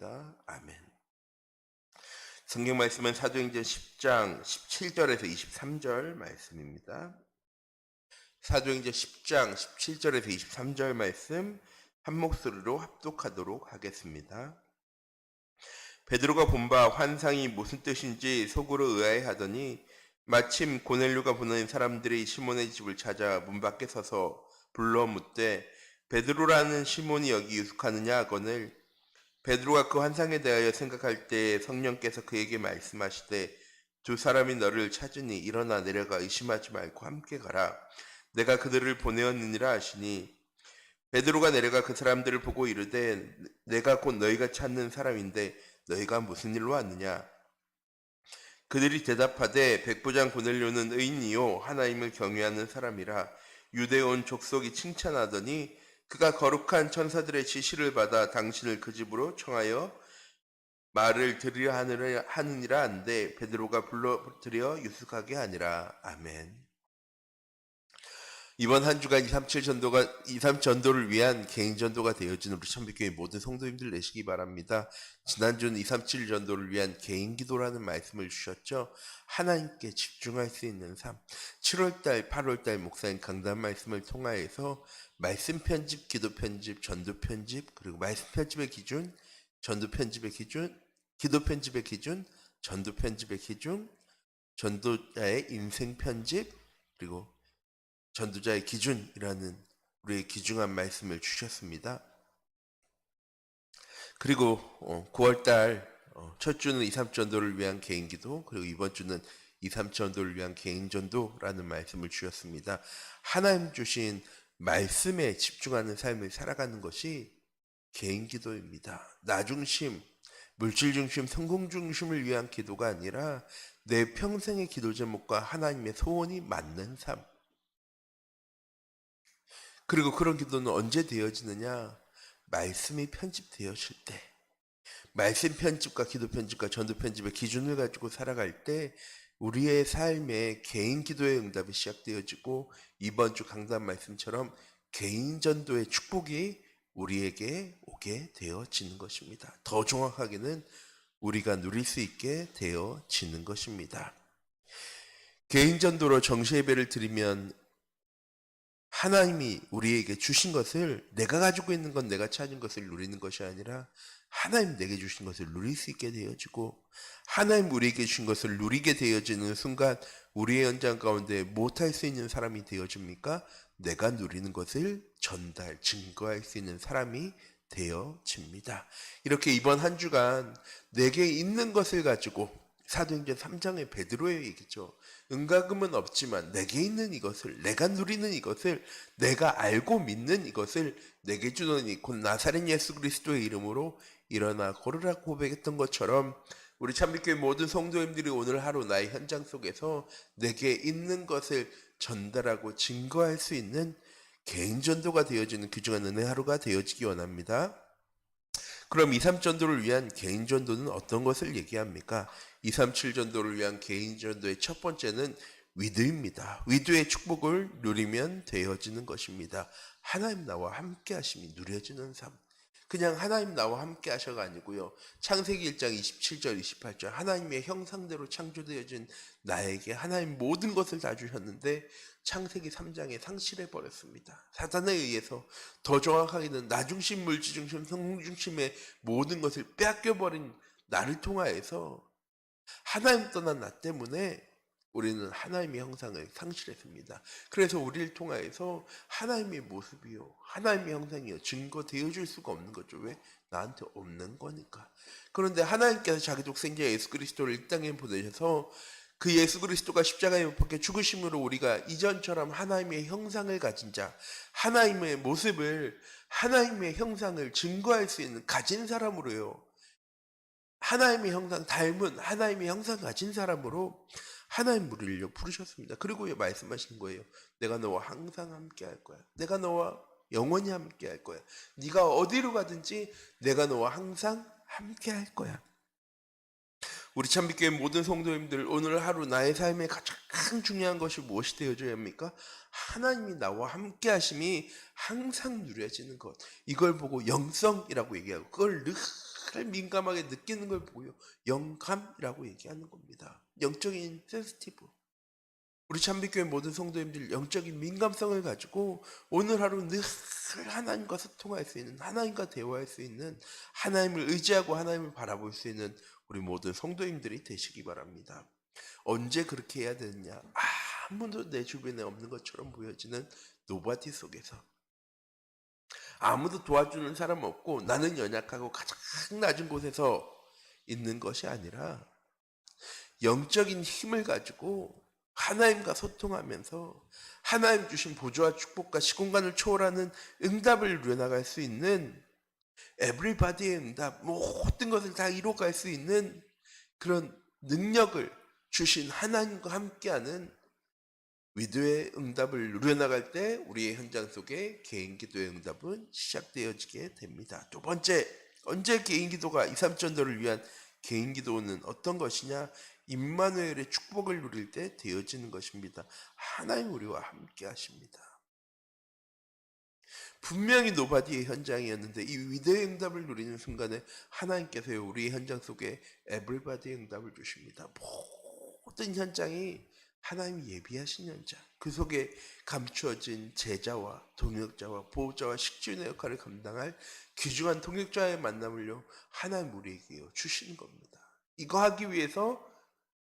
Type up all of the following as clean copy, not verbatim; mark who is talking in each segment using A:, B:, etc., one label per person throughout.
A: 기도합니다. 아멘. 성경 말씀은 사도행전 10장 17절에서 23절 말씀입니다. 사도행전 10장 17절에서 23절 말씀 한 목소리로 합독하도록 하겠습니다. 베드로가 본 바 환상이 무슨 뜻인지 속으로 의아해하더니 마침 고넬료가 보낸 사람들이 시몬의 집을 찾아 문 밖에 서서 불러 묻되 베드로라는 시몬이 여기 유숙하느냐 하거늘 베드로가 그 환상에 대하여 생각할 때 성령께서 그에게 말씀하시되 두 사람이 너를 찾으니 일어나 내려가 의심하지 말고 함께 가라. 내가 그들을 보내었느니라 하시니 베드로가 내려가 그 사람들을 보고 이르되 내가 곧 너희가 찾는 사람인데 너희가 무슨 일로 왔느냐? 그들이 대답하되 백부장 고넬료는 의인이요 하나님을 경외하는 사람이라 유대 온 족속이 칭찬하더니 그가 거룩한 천사들의 지시를 받아 당신을 그 집으로 청하여 말을 들으려 하느니라 한데 베드로가 불러들여 유숙하게 하니라. 아멘. 이번 한 주간 237 전도를 위한 개인 전도가 되어진 우리 천빛교회 모든 성도님들 되시기 바랍니다. 지난주는 237 전도를 위한 개인 기도라는 말씀을 주셨죠. 하나님께 집중할 수 있는 삶. 7월달, 8월달 목사님 강단 말씀을 통하여서 말씀 편집, 기도 편집, 전도 편집, 그리고 말씀 편집의 기준, 전도 편집의 기준, 기도 편집의 기준, 전도 편집의 기준, 전도자의 인생 편집, 그리고 전도자의 기준이라는 우리의 귀중한 말씀을 주셨습니다. 그리고 9월달 첫 주는 237 전도를 위한 개인 기도, 그리고 이번 주는 237 전도를 위한 개인 전도라는 말씀을 주셨습니다. 하나님 주신 말씀에 집중하는 삶을 살아가는 것이 개인 기도입니다. 나 중심, 물질 중심, 성공 중심을 위한 기도가 아니라 내 평생의 기도 제목과 하나님의 소원이 맞는 삶. 그리고 그런 기도는 언제 되어지느냐? 말씀이 편집되어질 때. 말씀 편집과 기도 편집과 전도 편집의 기준을 가지고 살아갈 때 우리의 삶에 개인 기도의 응답이 시작되어지고 이번 주 강단 말씀처럼 개인 전도의 축복이 우리에게 오게 되어지는 것입니다. 더 정확하게는 우리가 누릴 수 있게 되어지는 것입니다. 개인 전도로 정시 예배를 드리면 하나님이 우리에게 주신 것을 내가 가지고 있는 건 내가 찾은 것을 누리는 것이 아니라 하나님 내게 주신 것을 누릴 수 있게 되어지고 하나님 우리에게 주신 것을 누리게 되어지는 순간 우리의 현장 가운데 못할 수 있는 사람이 되어집니까? 내가 누리는 것을 전달, 증거할 수 있는 사람이 되어집니다. 이렇게 이번 한 주간 내게 있는 것을 가지고 사도행전 3장의 베드로의 얘기죠. 은과금은 없지만 내게 있는 이것을, 내가 누리는 이것을, 내가 알고 믿는 이것을 내게 주노니 곧 나사렛 예수 그리스도의 이름으로 일어나 걸으라 고백했던 것처럼 우리 참빛교회 모든 성도님들이 오늘 하루 나의 현장 속에서 내게 있는 것을 전달하고 증거할 수 있는 개인 전도가 되어지는 귀중한 은혜 하루가 되어지기 원합니다. 그럼 237 전도를 위한 개인 전도는 어떤 것을 얘기합니까? 237 전도를 위한 개인 전도의 첫 번째는 위드입니다. 위드의 축복을 누리면 되어지는 것입니다. 하나님 나와 함께 하심이 누려지는 삶. 그냥 하나님 나와 함께 하셔가 아니고요. 창세기 1장 27절 28절 하나님의 형상대로 창조되어진 나에게 하나님 모든 것을 다 주셨는데 창세기 3장에 상실해 버렸습니다. 사단에 의해서 더 정확하게는 나 중심, 물질 중심, 성공 중심의 모든 것을 빼앗겨 버린 나를 통하여서 하나님 떠난 나 때문에 우리는 하나님의 형상을 상실했습니다. 그래서 우리를 통하여서 하나님의 모습이요, 하나님의 형상이요 증거되어 줄 수가 없는 거죠. 왜? 나한테 없는 거니까. 그런데 하나님께서 자기 독생자 예수 그리스도를 이 땅에 보내셔서 그 예수 그리스도가 십자가에 못 박혀 죽으심으로 우리가 이전처럼 하나님의 형상을 가진 자, 하나님의 모습을, 하나님의 형상을 증거할 수 있는 가진 사람으로요. 하나님의 형상 닮은 하나님의 형상 가진 사람으로 하나님 우리를 부르셨습니다. 그리고 말씀하신 거예요. 내가 너와 항상 함께 할 거야. 내가 너와 영원히 함께 할 거야. 네가 어디로 가든지 내가 너와 항상 함께 할 거야. 우리 참빛교회 모든 성도님들 오늘 하루 나의 삶에 가장 중요한 것이 무엇이 되어줘야 합니까? 하나님이 나와 함께 하심이 항상 누려지는 것. 이걸 보고 영성이라고 얘기하고 그걸 늘 늘 민감하게 느끼는 걸 보여 영감이라고 얘기하는 겁니다. 영적인 센시티브. 우리 참빛교회 모든 성도님들 영적인 민감성을 가지고 오늘 하루 늘 하나님과 소통할 수 있는, 하나님과 대화할 수 있는, 하나님을 의지하고 하나님을 바라볼 수 있는 우리 모든 성도님들이 되시기 바랍니다. 언제 그렇게 해야 되느냐? 아무도 내 주변에 없는 것처럼 보여지는 노바디 속에서, 아무도 도와주는 사람 없고 나는 연약하고 가장 낮은 곳에서 있는 것이 아니라 영적인 힘을 가지고 하나님과 소통하면서 하나님 주신 보조와 축복과 시공간을 초월하는 응답을 누려나갈 수 있는, 에브리바디의 응답, 모든 것을 다 이뤄갈 수 있는 그런 능력을 주신 하나님과 함께하는 위도의 응답을 누려나갈 때 우리의 현장 속에 개인 기도의 응답은 시작되어지게 됩니다. 두 번째, 언제 개인 기도가 2, 3전도를 위한 개인 기도는 어떤 것이냐? 임마누엘의 축복을 누릴 때 되어지는 것입니다. 하나님 우리와 함께 하십니다. 분명히 노바디의 현장이었는데 이 위대의 응답을 누리는 순간에 하나님께서 우리 현장 속에 에브리바디의 응답을 주십니다. 모든 현장이 하나님이 예비하신 현장, 그 속에 감추어진 제자와 동역자와 보호자와 식주인의 역할을 감당할 귀중한 동역자의 만남을요 하나님 우리에게 주시는 겁니다. 이거 하기 위해서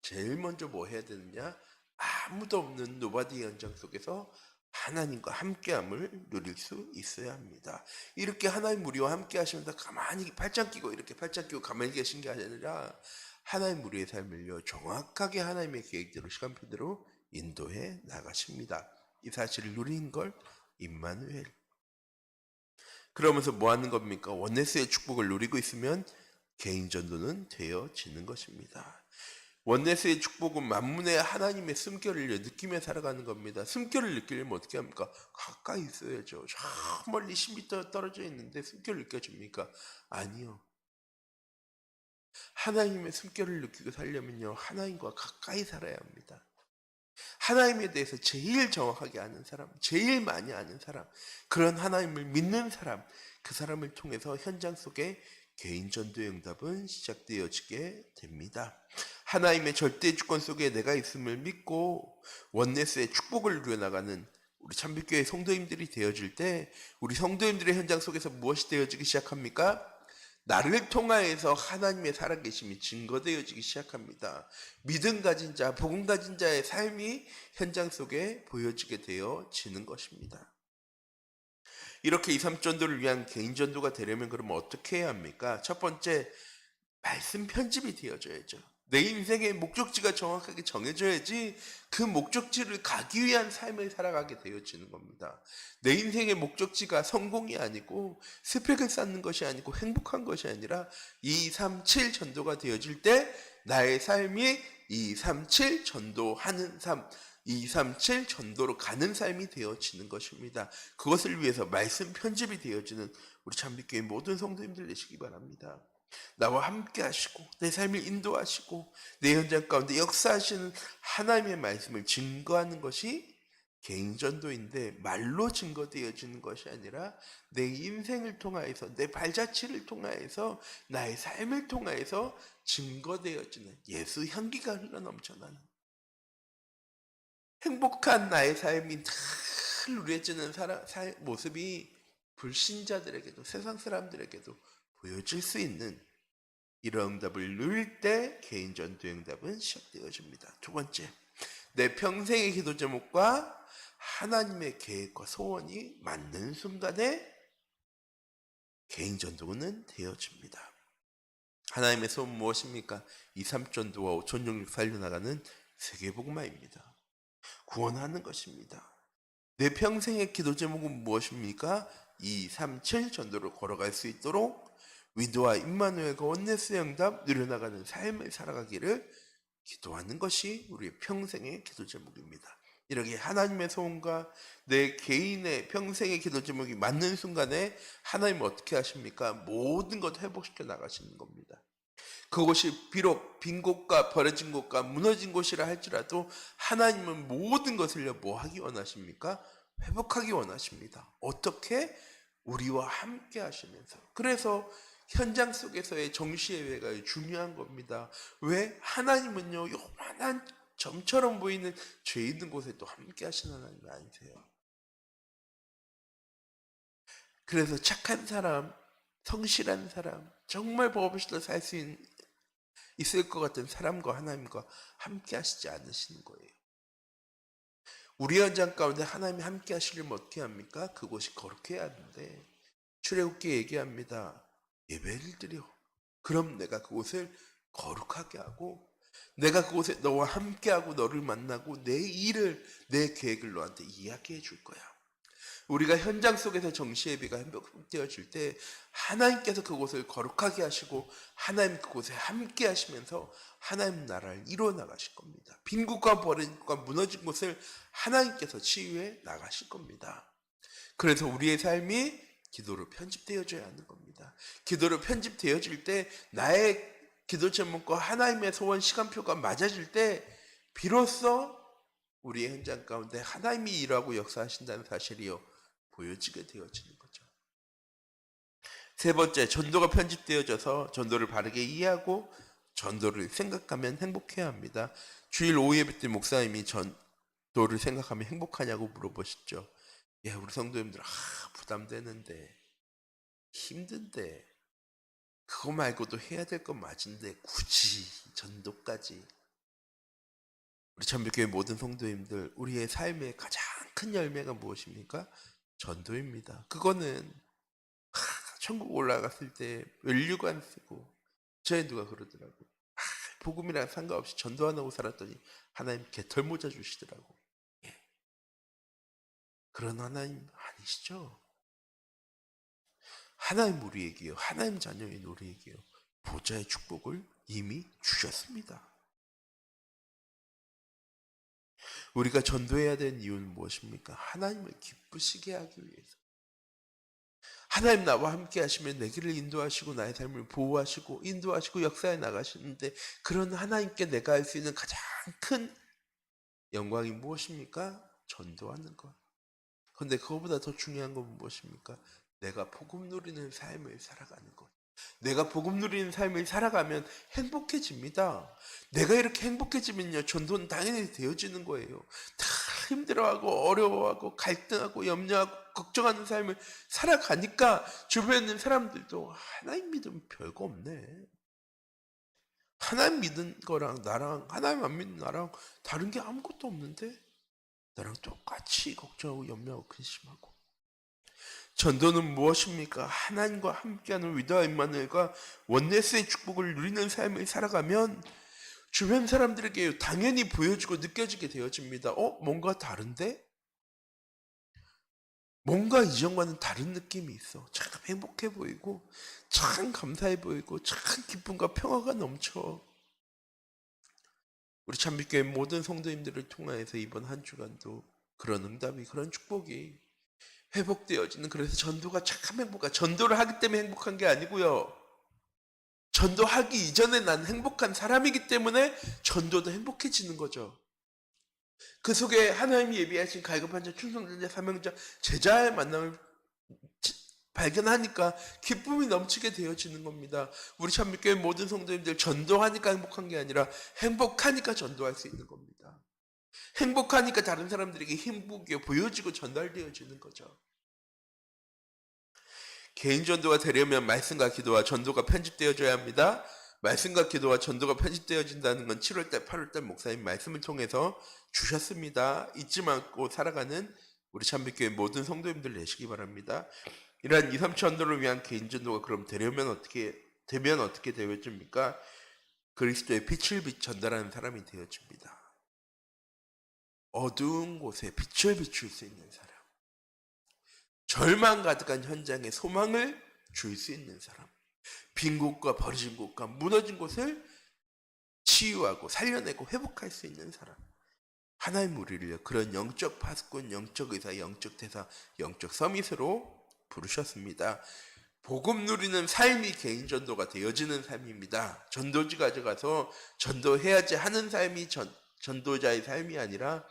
A: 제일 먼저 뭐 해야 되느냐? 아무도 없는 노바디 현장 속에서 하나님과 함께함을 누릴 수 있어야 합니다. 이렇게 하나님 우리와 함께 하시면서 가만히 팔짱 끼고 이렇게 팔짱 끼고 가만히 계신 게 아니라 하나님 우리의 삶을요 정확하게 하나님의 계획대로 시간표대로 인도해 나가십니다. 이 사실을 누리는 걸 임마누엘. 그러면서 뭐 하는 겁니까? 원네스의 축복을 누리고 있으면 개인 전도는 되어지는 것입니다. 원네스의 축복은 만문의 하나님의 숨결을 느끼며 살아가는 겁니다. 숨결을 느끼려면 어떻게 합니까? 가까이 있어야죠. 저 멀리 10m 떨어져 있는데 숨결을 느껴집니까? 아니요. 하나님의 숨결을 느끼고 살려면요 하나님과 가까이 살아야 합니다. 하나님에 대해서 제일 정확하게 아는 사람, 제일 많이 아는 사람, 그런 하나님을 믿는 사람, 그 사람을 통해서 현장 속에 개인 전도의 응답은 시작되어지게 됩니다. 하나님의 절대 주권 속에 내가 있음을 믿고 원네스의 축복을 누려나가는 우리 참빛교회 성도님들이 되어질 때 우리 성도님들의 현장 속에서 무엇이 되어지기 시작합니까? 나를 통하여서 하나님의 살아계심이 증거되어지기 시작합니다. 믿음 가진 자, 복음 가진 자의 삶이 현장 속에 보여지게 되어지는 것입니다. 이렇게 2, 3전도를 위한 개인 전도가 되려면 그러면 어떻게 해야 합니까? 첫 번째, 말씀 편집이 되어져야죠. 내 인생의 목적지가 정확하게 정해져야지 그 목적지를 가기 위한 삶을 살아가게 되어지는 겁니다. 내 인생의 목적지가 성공이 아니고 스펙을 쌓는 것이 아니고 행복한 것이 아니라 2, 3, 7 전도가 되어질 때 나의 삶이 2, 3, 7 전도하는 삶, 2, 3, 7 전도로 가는 삶이 되어지는 것입니다. 그것을 위해서 말씀 편집이 되어지는 우리 참빛교회 모든 성도님들 되시기 바랍니다. 나와 함께 하시고 내 삶을 인도하시고 내 현장 가운데 역사하시는 하나님의 말씀을 증거하는 것이 개인 전도인데, 말로 증거되어지는 것이 아니라 내 인생을 통하여서 내 발자취를 통하여서 나의 삶을 통하여서 증거되어지는 예수 향기가 흘러넘쳐나는 행복한 나의 삶이 늘 누려지는 모습이 불신자들에게도 세상 사람들에게도 보여질 수 있는 이런 응답을 누릴 때 개인 전도 응답은 시작되어집니다. 두 번째, 내 평생의 기도 제목과 하나님의 계획과 소원이 맞는 순간에 개인 전도는 되어집니다. 하나님의 소원 무엇입니까? 2, 3전도와 5천 영육 살려나가는 세계복음화입니다. 구원하는 것입니다. 내 평생의 기도 제목은 무엇입니까? 2, 3, 7 전도로 걸어갈 수 있도록 위도와 임마누엘과 원네스의 응답 누려나가는 삶을 살아가기를 기도하는 것이 우리의 평생의 기도 제목입니다. 이렇게 하나님의 소원과 내 개인의 평생의 기도 제목이 맞는 순간에 하나님은 어떻게 하십니까? 모든 것 회복시켜 나가시는 겁니다. 그곳이 비록 빈 곳과 버려진 곳과 무너진 곳이라 할지라도 하나님은 모든 것을 뭐 하기 원하십니까? 회복하기 원하십니다. 어떻게? 우리와 함께 하시면서. 그래서 현장 속에서의 정시예배가 중요한 겁니다. 왜? 하나님은요, 요만한 점처럼 보이는 죄 있는 곳에 또 함께 하시는 하나님이 아니세요. 그래서 착한 사람, 성실한 사람, 정말 법없이도 살 수 있을 것 같은 사람과 하나님과 함께 하시지 않으시는 거예요. 우리 현장 가운데 하나님이 함께 하시려면 어떻게 합니까? 그곳이 거룩해야 하는데 출애굽기 얘기합니다. 예배를 드려. 그럼 내가 그곳을 거룩하게 하고 내가 그곳에 너와 함께하고 너를 만나고 내 일을 내 계획을 너한테 이야기해 줄 거야. 우리가 현장 속에서 정시예배가 회복되어질 때 하나님께서 그곳을 거룩하게 하시고 하나님 그곳에 함께 하시면서 하나님 나라를 이루어 나가실 겁니다. 빈 곳과 버린 곳과 무너진 곳을 하나님께서 치유해 나가실 겁니다. 그래서 우리의 삶이 기도로 편집되어져야 하는 겁니다. 기도로 편집되어질 때 나의 기도 제목과 하나님의 소원 시간표가 맞아질 때 비로소 우리의 현장 가운데 하나님이 일하고 역사하신다는 사실이요 보여지게 되어지는 거죠. 세 번째, 전도가 편집되어져서 전도를 바르게 이해하고 전도를 생각하면 행복해야 합니다. 주일 오후 예배 때 목사님이 전도를 생각하면 행복하냐고 물어보셨죠. 야, 우리 성도님들 부담되는데 힘든데 그거 말고도 해야 될 건 맞은데 굳이 전도까지. 우리 천백교회 모든 성도님들, 우리의 삶의 가장 큰 열매가 무엇입니까? 전도입니다. 그거는 천국 올라갔을 때 멸류관 쓰고 저에 누가 그러더라고. 복음이랑 상관없이 전도 안 하고 살았더니 하나님 개털모자 주시더라고. 예. 그런 하나님 아니시죠? 하나님 우리에게요. 하나님 자녀인 우리에게요. 보좌의 축복을 이미 주셨습니다. 우리가 전도해야 되는 이유는 무엇입니까? 하나님을 기쁘시게 하기 위해서. 하나님 나와 함께 하시면 내 길을 인도하시고 나의 삶을 보호하시고 인도하시고 역사에 나가시는데 그런 하나님께 내가 할 수 있는 가장 큰 영광이 무엇입니까? 전도하는 것. 그런데 그거보다 더 중요한 건 무엇입니까? 내가 복음 누리는 삶을 살아가는 것. 내가 복음 누리는 삶을 살아가면 행복해집니다. 내가 이렇게 행복해지면요, 전도는 당연히 되어지는 거예요. 다 힘들어하고 어려워하고 갈등하고 염려하고 걱정하는 삶을 살아가니까 주변에 있는 사람들도 하나님 믿으면 별거 없네. 하나님 믿은 거랑 나랑 하나님 안 믿는 나랑 다른 게 아무것도 없는데 나랑 똑같이 걱정하고 염려하고 근심하고. 전도는 무엇입니까? 하나님과 함께하는 위대한 임마누엘과 원네스의 축복을 누리는 삶을 살아가면 주변 사람들에게 당연히 보여지고 느껴지게 되어집니다. 뭔가 다른데? 뭔가 이전과는 다른 느낌이 있어. 참 행복해 보이고 참 감사해 보이고 참 기쁨과 평화가 넘쳐. 우리 참빛교회 모든 성도님들을 통하여서 이번 한 주간도 그런 응답이 그런 축복이 회복되어지는, 그래서 전도가 참 행복한, 전도를 하기 때문에 행복한 게 아니고요. 전도하기 이전에 난 행복한 사람이기 때문에 전도도 행복해지는 거죠. 그 속에 하나님이 예비하신 갈급한 자, 충성된 자, 사명자, 제자의 만남을 발견하니까 기쁨이 넘치게 되어지는 겁니다. 우리 참교회 모든 성도님들 전도하니까 행복한 게 아니라 행복하니까 전도할 수 있는 겁니다. 행복하니까 다른 사람들에게 행복이 보여지고 전달되어지는 거죠. 개인 전도가 되려면 말씀과 기도와 전도가 편집되어져야 합니다. 말씀과 기도와 전도가 편집되어진다는 건 7월달, 8월달 목사님 말씀을 통해서 주셨습니다. 잊지 말고 살아가는 우리 참빛교회 모든 성도님들 되시기 바랍니다. 이러한 2, 3차 전도를 위한 개인 전도가 그럼 되면 어떻게 되어집니까? 그리스도의 빛을 전달하는 사람이 되어집니다. 어두운 곳에 빛을 비출 수 있는 사람. 절망 가득한 현장에 소망을 줄 수 있는 사람. 빈 곳과 버려진 곳과 무너진 곳을 치유하고 살려내고 회복할 수 있는 사람. 하나님 우리를 그런 영적 파수꾼, 영적 의사, 영적 대사, 영적 서밋으로 부르셨습니다. 복음 누리는 삶이 개인 전도가 되어지는 삶입니다. 전도지 가져가서 전도해야지 하는 삶이 전도자의 삶이 아니라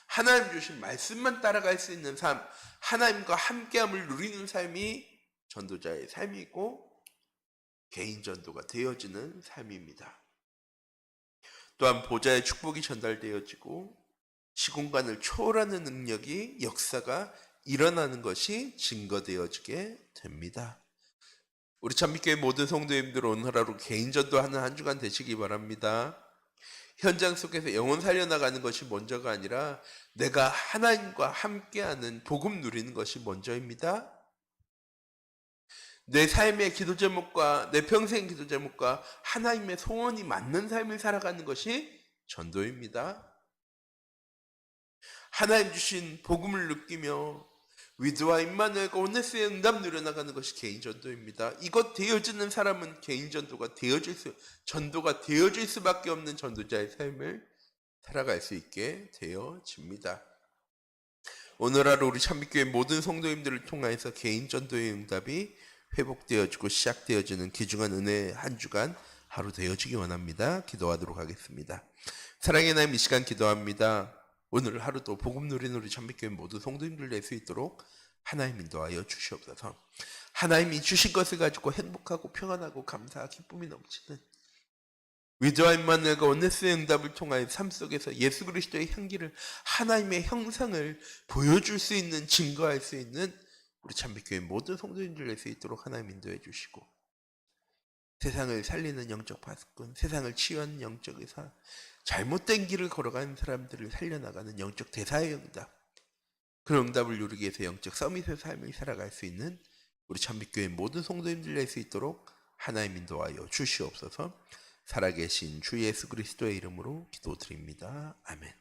A: 하나님 주신 말씀만 따라갈 수 있는 삶, 하나님과 함께함을 누리는 삶이 전도자의 삶이고 개인 전도가 되어지는 삶입니다. 또한 보좌의 축복이 전달되어지고 시공간을 초월하는 능력이 역사가 일어나는 것이 증거되어지게 됩니다. 우리 참미교회 모든 성도님들 오늘 하루 개인 전도하는 한 주간 되시기 바랍니다. 현장 속에서 영혼 살려나가는 것이 먼저가 아니라 내가 하나님과 함께하는 복음 누리는 것이 먼저입니다. 내 삶의 기도 제목과 내 평생 기도 제목과 하나님의 소원이 맞는 삶을 살아가는 것이 전도입니다. 하나님 주신 복음을 느끼며 위드와 임마누엘과 온네스의 응답 누려나가는 것이 개인 전도입니다. 이것 되어지는 사람은 개인 전도가 되어질 수밖에 없는 전도자의 삶을 살아갈 수 있게 되어집니다. 오늘 하루 우리 참미교회 모든 성도님들을 통하여서 개인 전도의 응답이 회복되어지고 시작되어지는 귀중한 은혜의 한 주간 하루 되어지기 원합니다. 기도하도록 하겠습니다. 사랑의 하나님, 이 시간 기도합니다. 오늘 하루도 복음 누리는 우리 참미교회 모두 성도님들 낼 수 있도록 하나님 인도하여 주시옵소서. 하나님이 주신 것을 가지고 행복하고 평안하고 감사와 기쁨이 넘치는 위드와 임마누엘과 온네스의 응답을 통하여 삶 속에서 예수 그리스도의 향기를, 하나님의 형상을 보여줄 수 있는, 증거할 수 있는 우리 참미교회 모든 성도님들 낼 수 있도록 하나님 인도해 주시고, 세상을 살리는 영적 파수꾼, 세상을 치유하는 영적 의사, 잘못된 길을 걸어가는 사람들을 살려나가는 영적 대사의 응답, 그런 응답을 누리기 위해서 영적 서밋의 삶을 살아갈 수 있는 우리 참미교회 모든 성도님들 낼 수 있도록 하나님 인도하여 주시옵소서. 살아계신 주 예수 그리스도의 이름으로 기도드립니다. 아멘.